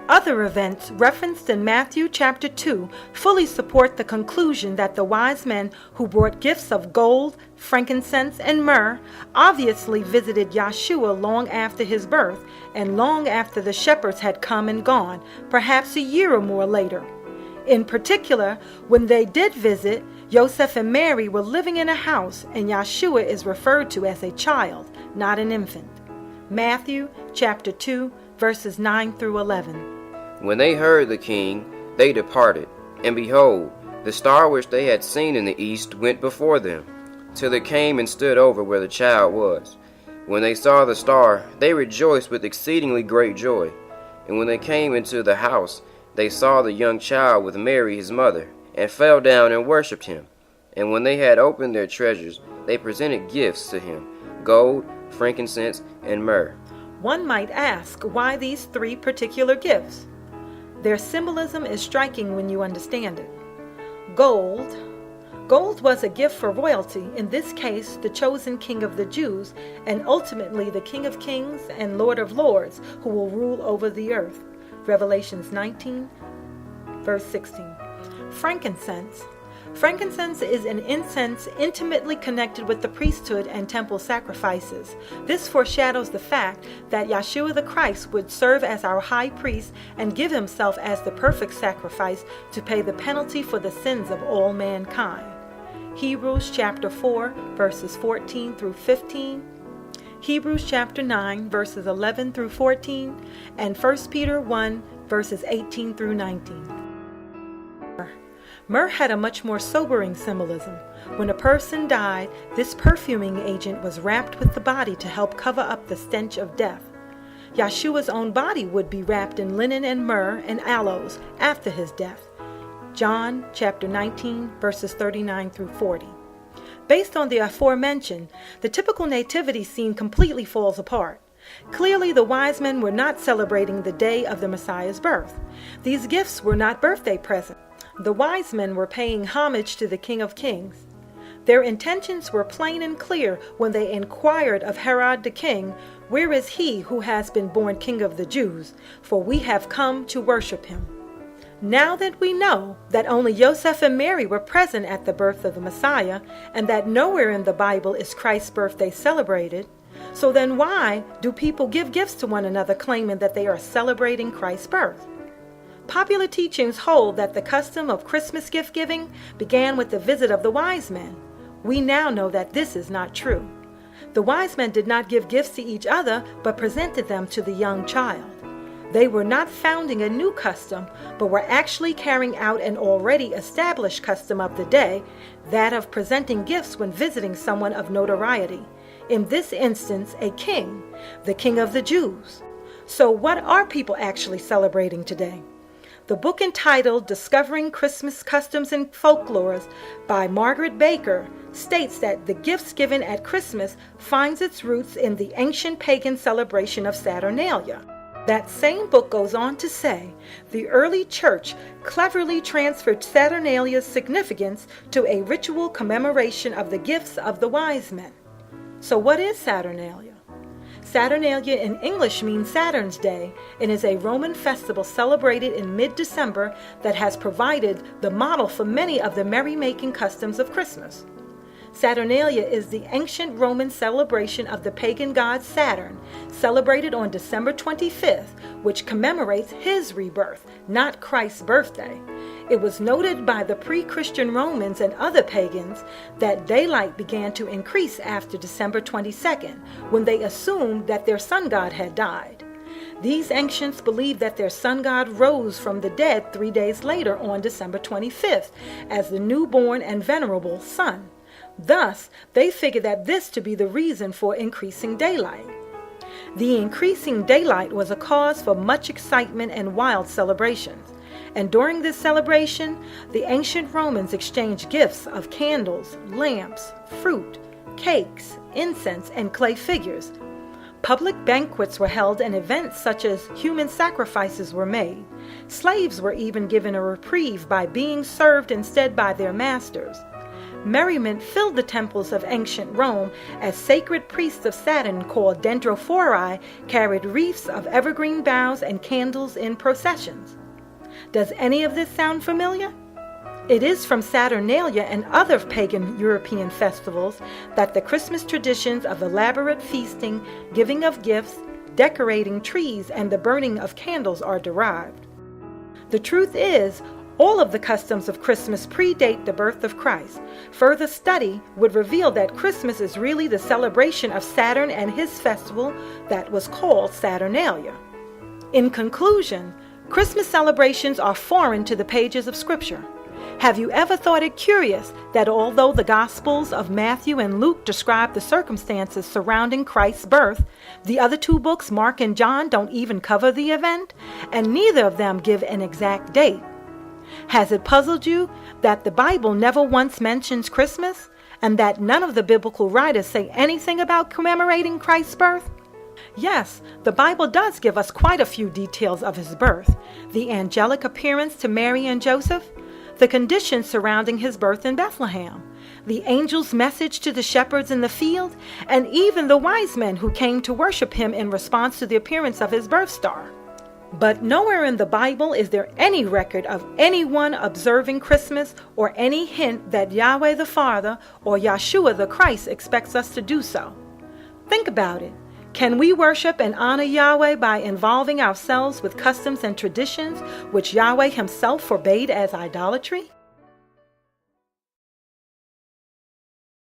Other events referenced in Matthew chapter 2 fully support the conclusion that the wise men who brought gifts of gold, frankincense, and myrrh obviously visited Yeshua long after his birth and long after the shepherds had come and gone, perhaps a year or more later. In particular, when they did visit, Joseph and Mary were living in a house, and Yeshua is referred to as a child, not an infant. Matthew chapter 2, verses 9 through 11. When they heard the king, they departed, and behold, the star which they had seen in the east went before them, till they came and stood over where the child was. When they saw the star, they rejoiced with exceedingly great joy. And when they came into the house, they saw the young child with Mary his mother, and fell down and worshipped him. And when they had opened their treasures, they presented gifts to him, gold, frankincense, and myrrh. One might ask, why these three particular gifts? Their symbolism is striking when you understand it. Gold. Gold was a gift for royalty, in this case the chosen king of the Jews, and ultimately the King of Kings and Lord of Lords, who will rule over the earth. Revelations 19, verse 16. Frankincense. Frankincense is an incense intimately connected with the priesthood and temple sacrifices. This foreshadows the fact that Yeshua the Christ would serve as our high priest and give himself as the perfect sacrifice to pay the penalty for the sins of all mankind. Hebrews chapter 4, verses 14 through 15. Hebrews chapter 9, verses 11 through 14, and 1 Peter 1, verses 18 through 19. Myrrh had a much more sobering symbolism. When a person died, this perfuming agent was wrapped with the body to help cover up the stench of death. Yeshua's own body would be wrapped in linen and myrrh and aloes after his death. John chapter 19, verses 39 through 40. Based on the aforementioned, the typical nativity scene completely falls apart. Clearly, the wise men were not celebrating the day of the Messiah's birth. These gifts were not birthday presents. The wise men were paying homage to the King of Kings. Their intentions were plain and clear when they inquired of Herod the king, "Where is he who has been born King of the Jews? For we have come to worship him." Now that we know that only Joseph and Mary were present at the birth of the Messiah, and that nowhere in the Bible is Christ's birthday celebrated, so then why do people give gifts to one another claiming that they are celebrating Christ's birth? Popular teachings hold that the custom of Christmas gift giving began with the visit of the wise men. We now know that this is not true. The wise men did not give gifts to each other, but presented them to the young child. They were not founding a new custom, but were actually carrying out an already established custom of the day, that of presenting gifts when visiting someone of notoriety. In this instance, a king, the King of the Jews. So what are people actually celebrating today? The book entitled Discovering Christmas Customs and Folklores by Margaret Baker states that the gifts given at Christmas finds its roots in the ancient pagan celebration of Saturnalia. That same book goes on to say, the early church cleverly transferred Saturnalia's significance to a ritual commemoration of the gifts of the wise men. So what is Saturnalia? Saturnalia in English means Saturn's Day and is a Roman festival celebrated in mid-December that has provided the model for many of the merrymaking customs of Christmas. Saturnalia is the ancient Roman celebration of the pagan god Saturn, celebrated on December 25th, which commemorates his rebirth, not Christ's birthday. It was noted by the pre-Christian Romans and other pagans that daylight began to increase after December 22nd, when they assumed that their sun god had died. These ancients believed that their sun god rose from the dead 3 days later on December 25th as the newborn and venerable sun. Thus, they figured that this to be the reason for increasing daylight. The increasing daylight was a cause for much excitement and wild celebrations. And during this celebration, the ancient Romans exchanged gifts of candles, lamps, fruit, cakes, incense, and clay figures. Public banquets were held and events such as human sacrifices were made. Slaves were even given a reprieve by being served instead by their masters. Merriment filled the temples of ancient Rome as sacred priests of Saturn called dendrophori carried wreaths of evergreen boughs and candles in processions. Does any of this sound familiar? It is from Saturnalia and other pagan European festivals that the Christmas traditions of elaborate feasting, giving of gifts, decorating trees, and the burning of candles are derived. The truth is, all of the customs of Christmas predate the birth of Christ. Further study would reveal that Christmas is really the celebration of Saturn and his festival that was called Saturnalia. In conclusion, Christmas celebrations are foreign to the pages of Scripture. Have you ever thought it curious that although the Gospels of Matthew and Luke describe the circumstances surrounding Christ's birth, the other two books, Mark and John, don't even cover the event, and neither of them give an exact date? Has it puzzled you that the Bible never once mentions Christmas, and that none of the biblical writers say anything about commemorating Christ's birth? Yes, the Bible does give us quite a few details of his birth: the angelic appearance to Mary and Joseph, the conditions surrounding his birth in Bethlehem, the angel's message to the shepherds in the field, and even the wise men who came to worship him in response to the appearance of his birth star. But nowhere in the Bible is there any record of anyone observing Christmas or any hint that Yahweh the Father or Yeshua the Christ expects us to do so. Think about it. Can we worship and honor Yahweh by involving ourselves with customs and traditions which Yahweh himself forbade as idolatry?